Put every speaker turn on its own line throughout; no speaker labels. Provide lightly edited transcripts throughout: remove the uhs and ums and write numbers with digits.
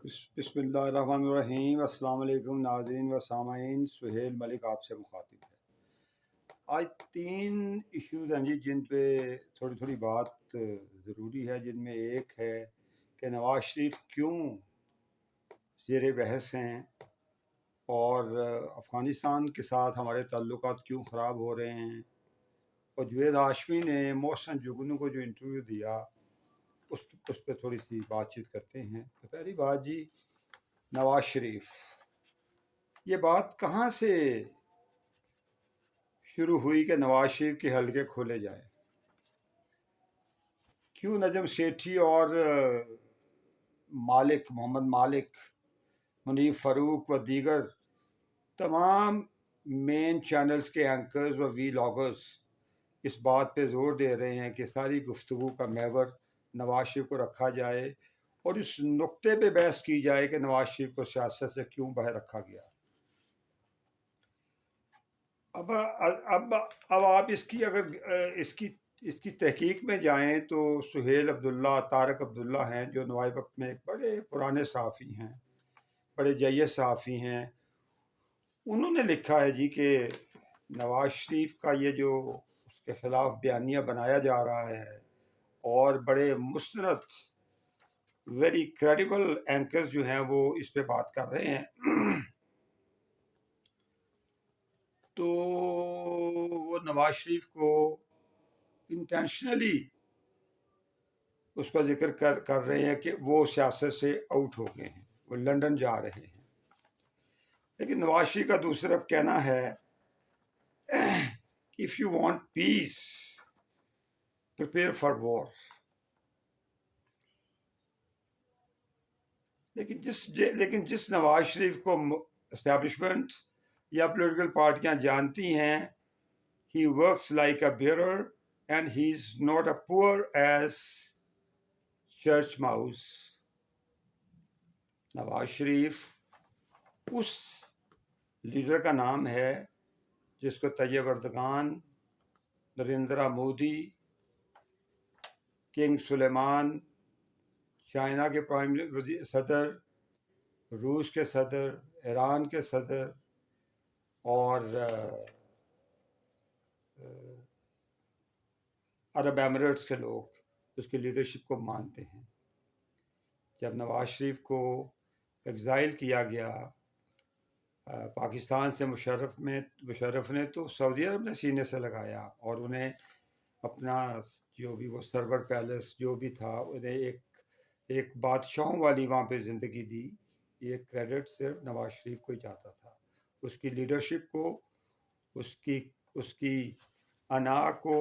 بسم اللہ الرحمن الرحیم۔ السلام علیکم ناظرین و سامعین، سہیل ملک آپ سے مخاطب ہے۔ آج 3 ایشوز ہیں جن پہ تھوڑی بات ضروری ہے، جن میں ایک ہے کہ نواز شریف کیوں زیر بحث ہیں اور افغانستان کے ساتھ ہمارے تعلقات کیوں خراب ہو رہے ہیں، اور جوید ہاشمی نے محسن جگنو کو جو انٹرویو دیا اس پہ تھوڑی سی بات چیت کرتے ہیں۔ تو پہلی بات جی، نواز شریف، یہ بات کہاں سے شروع ہوئی کہ نواز شریف کے حلقے کھولے جائیں؟ کیوں نجم سیٹھی اور محمد مالک، منیف فاروق و دیگر تمام مین چینلز کے اینکرز و وی لاگرز اس بات پہ زور دے رہے ہیں کہ ساری گفتگو کا محور نواز شریف کو رکھا جائے اور اس نقطے پہ بحث کی جائے کہ نواز شریف کو سیاست سے کیوں باہر رکھا گیا۔ اب آپ اگر اس کی تحقیق میں جائیں تو سہیل عبداللہ، طارق عبداللہ ہیں جو نوائے وقت میں ایک بڑے پرانے صحافی ہیں، بڑے جید صحافی ہیں، انہوں نے لکھا ہے جی کہ نواز شریف کا یہ جو اس کے خلاف بیانیہ بنایا جا رہا ہے اور بڑے مستند ویری کریڈیبل اینکرز جو ہیں وہ اس پہ بات کر رہے ہیں، تو وہ نواز شریف کو انٹینشنلی اس کا ذکر کر رہے ہیں کہ وہ سیاست سے آؤٹ ہو گئے ہیں، وہ لندن جا رہے ہیں۔ لیکن نواز شریف کا دوسری طرف کہنا ہے if you want peace, prepare for war۔ لیکن جس نواز شریف کو اسٹیبلشمنٹ یا پولیٹیکل پارٹیاں جانتی ہیں، he works like a bearer and he's not as poor as church mouse۔ Nawaz Sharif اس لیڈر کا نام ہے جس کو Tayyip Erdogan, Narendra Modi, king Sulaiman, China کے صدر، روس کے صدر، ایران کے صدر اور عرب ایمریٹس کے لوگ اس کی لیڈرشپ کو مانتے ہیں۔ جب نواز شریف کو ایگزائل کیا گیا پاکستان سے، مشرف نے تو سعودی عرب نے سینے سے لگایا اور انہیں اپنا جو بھی وہ سرور پیلس جو بھی تھا، انہیں ایک بادشاہوں والی وہاں پہ زندگی دی۔ یہ کریڈٹ صرف نواز شریف کو ہی جاتا تھا، اس کی لیڈرشپ کو، اس کی انا کو،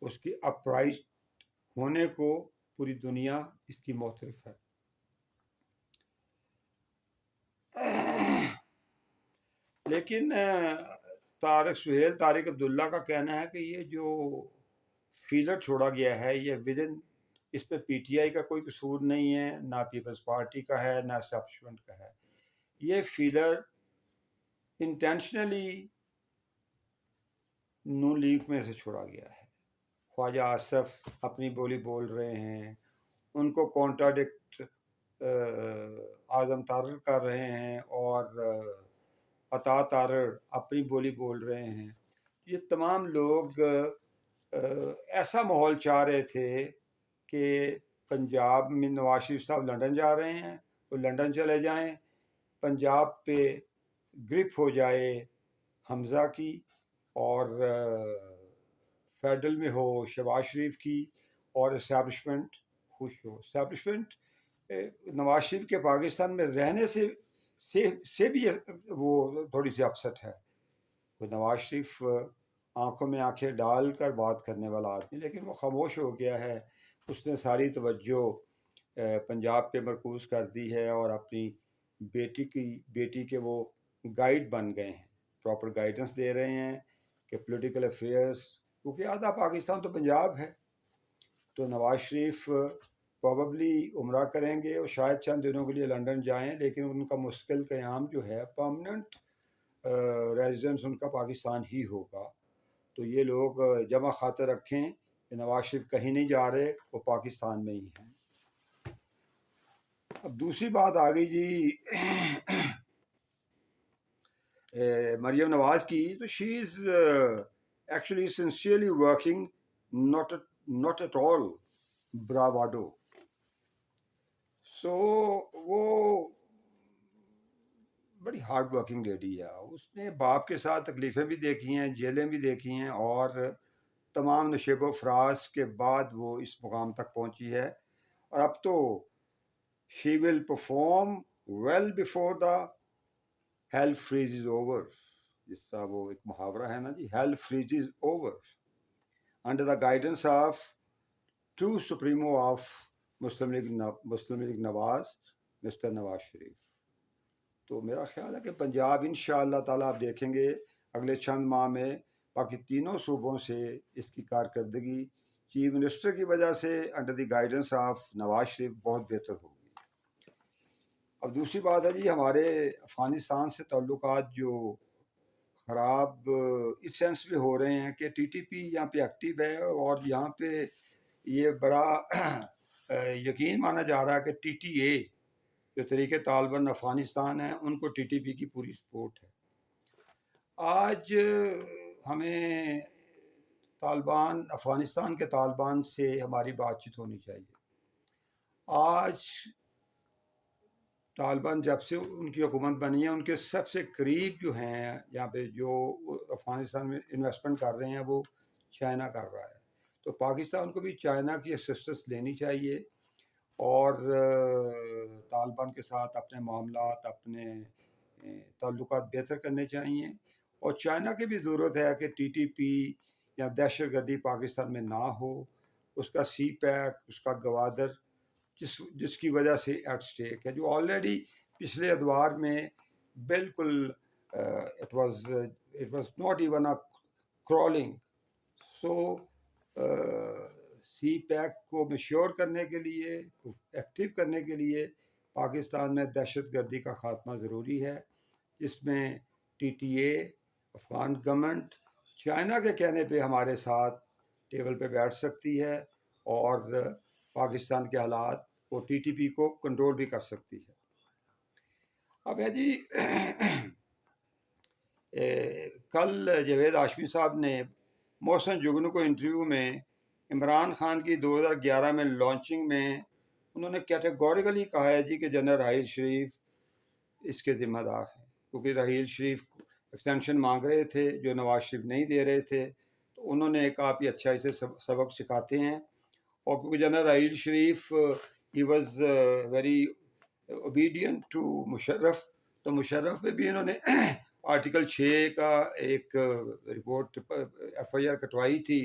اس کی اپرائٹ ہونے کو پوری دنیا اس کی معترف ہے۔ لیکن طارق عبداللہ کا کہنا ہے کہ یہ جو فیلر چھوڑا گیا ہے یہ ودن، اس پہ پی ٹی آئی کا کوئی قصور نہیں ہے، نہ پیپلز پارٹی کا ہے، نہ اسٹیبلشمنٹ کا ہے۔ یہ فیلر انٹینشنلی نون لیگ میں سے چھوڑا گیا ہے۔ خواجہ آصف اپنی بولی بول رہے ہیں، ان کو کانٹراڈکٹ اعظم تارڑ کر رہے ہیں اور عطا تارڑ اپنی بولی بول رہے ہیں۔ یہ تمام لوگ ایسا ماحول چاہ رہے تھے کہ پنجاب میں نواز شریف صاحب لندن جا رہے ہیں، وہ لندن چلے جائیں، پنجاب پہ گرپ ہو جائے حمزہ کی اور فیڈرل میں ہو شہباز شریف کی، اور اسٹیبلشمنٹ خوش ہو۔ اسٹیبلشمنٹ نواز شریف کے پاکستان میں رہنے سے بھی وہ تھوڑی سی اپسٹ ہے۔ وہ نواز شریف آنکھوں میں آنکھیں ڈال کر بات کرنے والا آدمی، لیکن وہ خاموش ہو گیا ہے۔ اس نے ساری توجہ پنجاب پہ مرکوز کر دی ہے اور اپنی بیٹی کے وہ گائیڈ بن گئے ہیں، پراپر گائیڈنس دے رہے ہیں کہ پولیٹیکل افیئرس، کیونکہ آدھا پاکستان تو پنجاب ہے۔ تو نواز شریف پروبیبلی عمرہ کریں گے اور شاید چند دنوں کے لیے لندن جائیں، لیکن ان کا مستقل قیام جو ہے، پرماننٹ ریزیڈنس ان کا پاکستان ہی ہوگا۔ تو یہ لوگ جمع خاطر رکھیں کہ نواز شریف کہیں نہیں جا رہے، وہ پاکستان میں ہی ہیں۔ اب دوسری بات آ گئی جی مریم نواز کی. تو she is actually sincerely working, not at all bravado. So وہ بڑی ہارڈ ورکنگ لیڈی ہے. اس نے باپ کے ساتھ تکلیفیں بھی دیکھی ہیں, جیلیں بھی دیکھی ہیں, اور تمام نشیب و فراز کے بعد وہ اس مقام تک پہنچی ہے. اور اب تو she will perform well before the hell freezes over. جس طرح وہ ایک محاورہ ہے نا جی, hell freezes over under the guidance of true supremo of Muslim League Nawaz, mister Nawaz Sharif. تو میرا خیال ہے کہ پنجاب انشاءاللہ تعالیٰ آپ دیکھیں گے اگلے چند ماہ میں باقی تینوں صوبوں سے اس کی کارکردگی چیف منسٹر کی وجہ سے under the guidance of Nawaz شریف بہت بہتر ہوگی. اب دوسری بات ہے جی, ہمارے افغانستان سے تعلقات جو خراب اس سینس میں ہو رہے ہیں کہ ٹی ٹی پی یہاں پہ ایکٹیو ہے, اور یہاں پہ یہ بڑا یقین مانا جا رہا ہے کہ ٹی ٹی اے جو طریقے طالبان افغانستان ہیں ان کو ٹی ٹی پی کی پوری سپورٹ ہے. آج ہمیں طالبان, افغانستان کے طالبان سے ہماری بات چیت ہونی چاہیے. آج طالبان جب سے ان کی حکومت بنی ہے, ان کے سب سے قریب جو ہیں یہاں پہ جو افغانستان میں انویسٹمنٹ کر رہے ہیں وہ چائنا کر رہا ہے. تو پاکستان کو بھی چائنا کی اسسٹنس لینی چاہیے اور طالبان کے ساتھ اپنے معاملات, اپنے تعلقات بہتر کرنے چاہیے. اور چائنا کی بھی ضرورت ہے کہ ٹی ٹی پی یا دہشت گردی پاکستان میں نہ ہو. اس کا سی پیک, اس کا گوادر جس کی وجہ سے ایٹ سٹیک ہے, جو آلریڈی پچھلے ادوار میں بالکل it was not even a crawling. So CPEC کو میشور کرنے کے لیے, ایکٹیو کرنے کے لیے پاکستان میں دہشت گردی کا خاتمہ ضروری ہے, جس میں T T A, Afghan government China کے کہنے پہ ہمارے ساتھ ٹیبل پہ بیٹھ سکتی ہے اور پاکستان کے حالات وہ ٹی ٹی پی کو کنٹرول بھی کر سکتی ہے. اب ہے جی کل جاوید ہاشمی صاحب نے محسن جگنو کو انٹرویو میں عمران خان کی 2011 میں لانچنگ میں انہوں نے کیٹیگوریکلی کہا ہے جی کہ جنرل راحیل شریف اس کے ذمہ دار ہیں, کیونکہ راحیل شریف ایکسٹینشن مانگ رہے تھے جو نواز شریف نہیں دے رہے تھے. تو انہوں نے ایک آپ ہی اچھا اسے سبق سکھاتے ہیں. اور کیونکہ general Raheel Sharif he was very obedient to Musharraf, تو مشرف پہ بھی انہوں نے آرٹیکل 6 کا ایک رپورٹ ایف آئی آر کٹوائی تھی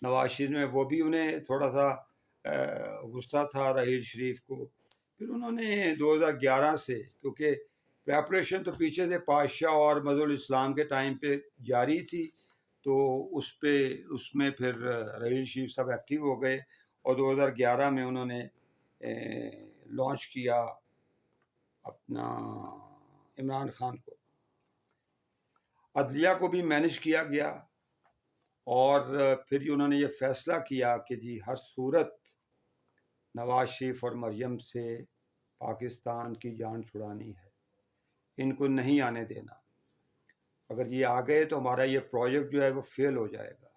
نواز شریف میں. وہ بھی انہیں تھوڑا سا غصہ تھا راحیل شریف کو. پھر انہوں نے 2011 سے, کیونکہ پریپریشن تو پیچھے سے پادشاہ اور مظہر الاسلام کے ٹائم پہ جاری تھی, تو اس میں پھر راحیل شریف سب ایکٹیو ہو گئے اور 2011 میں انہوں نے لانچ کیا اپنا عمران خان کو. عدلیہ کو بھی مینج کیا گیا اور پھر انہوں نے یہ فیصلہ کیا کہ جی ہر صورت نواز شریف اور مریم سے پاکستان کی جان چھڑانی ہے, ان کو نہیں آنے دینا. اگر یہ آ گئے تو ہمارا یہ پروجیکٹ جو ہے وہ فیل ہو جائے گا.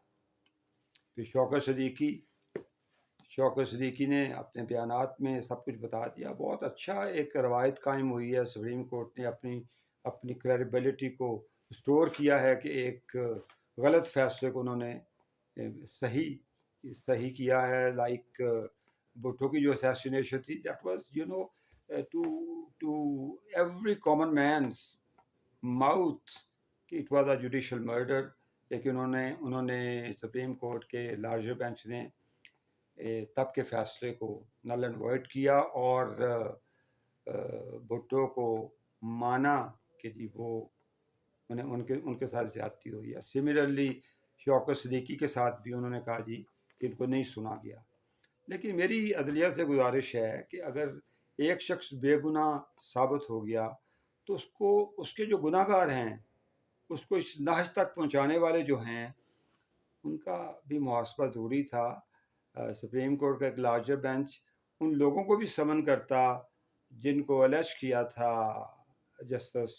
پھر شوکت صدیقی نے اپنے بیانات میں سب کچھ بتا دیا. بہت اچھا ایک روایت قائم ہوئی ہے, سپریم کورٹ نے اپنی کریڈیبلٹی کو اسٹور کیا ہے کہ ایک غلط فیصلے کو انہوں نے صحیح کیا ہے. لائک بھٹو کی جو اسیسینیشن تھی, that was to every common man's mouth کہ it was a judicial murder. لیکن انہوں نے سپریم کورٹ کے لارجر بینچ نے تب کے فیصلے کو نل اینڈ وائڈ کیا اور بھٹو کو مانا کہ جی وہ ان کے ساتھ زیادتی ہوئی ہے. سملرلی شوکت صدیقی کے ساتھ بھی انہوں نے کہا جی کہ ان کو نہیں سنا گیا. لیکن میری عدلیہ سے گزارش ہے کہ اگر ایک شخص بے گناہ ثابت ہو گیا تو اس کے جو گناہ گار ہیں, اس کو اس نہج تک پہنچانے والے جو ہیں, ان کا بھی محاسبہ ضروری تھا. سپریم کورٹ کا ایک لارجر بینچ ان لوگوں کو بھی سمن کرتا جن کو الیج کیا تھا جسٹس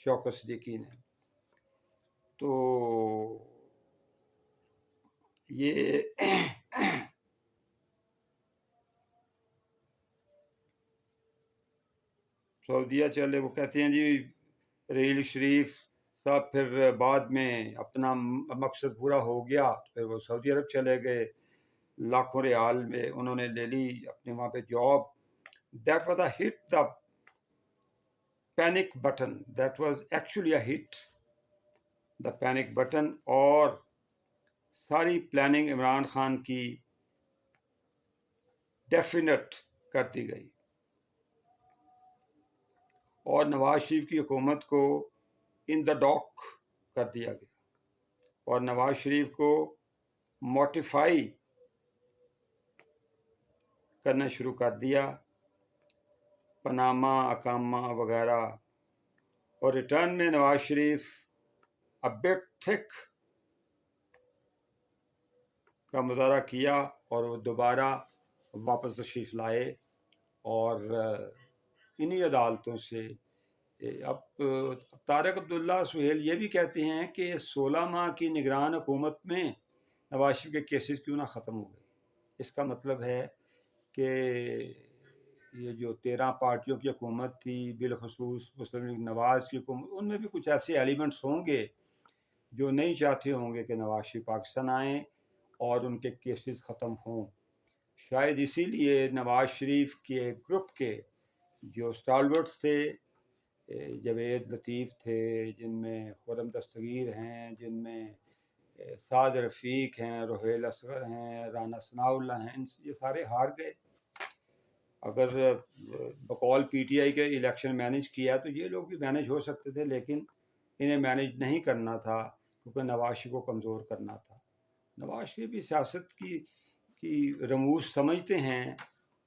شوکت صدیقی نے. تو یہ سعودیہ چلے، وہ کہتے ہیں جی ریل شریف صاحب پھر بعد میں اپنا مقصد پورا ہو گیا، پھر وہ سعودی عرب چلے گئے، لاکھوں ریال میں انہوں نے لے لی اپنے وہاں پہ job. That was a hit the panic button, that was actually a hit the panic button, اور ساری پلاننگ عمران خان کی ڈیفینٹ کر دی گئی اور نواز شریف کی حکومت کو ان دا ڈاک کر دیا گیا اور نواز شریف کو موٹیفائی کرنا شروع کر دیا، پاناما، اقامہ وغیرہ، اور ریٹرن میں Nawaz Sharif a bit thick کا مظاہرہ کیا اور وہ دوبارہ واپس تشریف لائے. اور انہی عدالتوں سے اب طارق عبداللہ سہیل یہ بھی کہتے ہیں کہ 16 ماہ کی نگران حکومت میں نواز شریف کے کیسز کیوں نہ ختم ہو گئے. اس کا مطلب ہے کہ یہ جو 13 پارٹیوں کی حکومت تھی، بالخصوص مسلم لیگ نواز کی حکومت، ان میں بھی کچھ ایسے ایلیمنٹس ہوں گے جو نہیں چاہتے ہوں گے کہ نواز شریف پاکستان آئیں اور ان کے کیسز ختم ہوں. شاید اسی لیے نواز شریف کے گروپ کے جو اسٹالورٹس تھے، جاوید لطیف تھے، جن میں خرم دستگیر ہیں، جن میں سعد رفیق ہیں، رحیل اصغر ہیں، رانا ثناء اللہ ہیں، یہ سارے ہار گئے. اگر بقول پی ٹی آئی کے الیکشن مینیج کیا تو یہ لوگ بھی مینیج ہو سکتے تھے، لیکن انہیں مینیج نہیں کرنا تھا کیونکہ نواز شریف کو کمزور کرنا تھا. نواز شریف بھی سیاست کی رموز سمجھتے ہیں،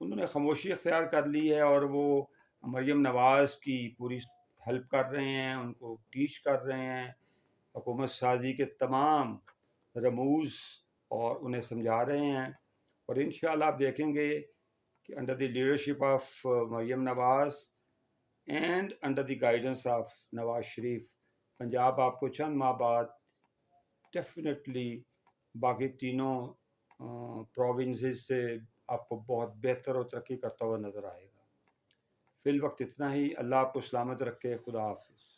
انہوں نے خاموشی اختیار کر لی ہے اور وہ مریم نواز کی پوری ہیلپ کر رہے ہیں، ان کو ٹیچ کر رہے ہیں حکومت سازی کے تمام رموز اور انہیں سمجھا رہے ہیں. اور انشاءاللہ آپ دیکھیں گے کہ under the leadership of Maryam Nawaz and under the guidance of Nawaz Sharif, Punjab آپ کو چند ماہ بعد ڈیفینیٹلی باقی تینوں پروونسز سے آپ کو بہت بہتر اور ترقی کرتا ہوا نظر آئے گا. فی الوقت اتنا ہی. اللہ آپ کو سلامت رکھے. خدا حافظ.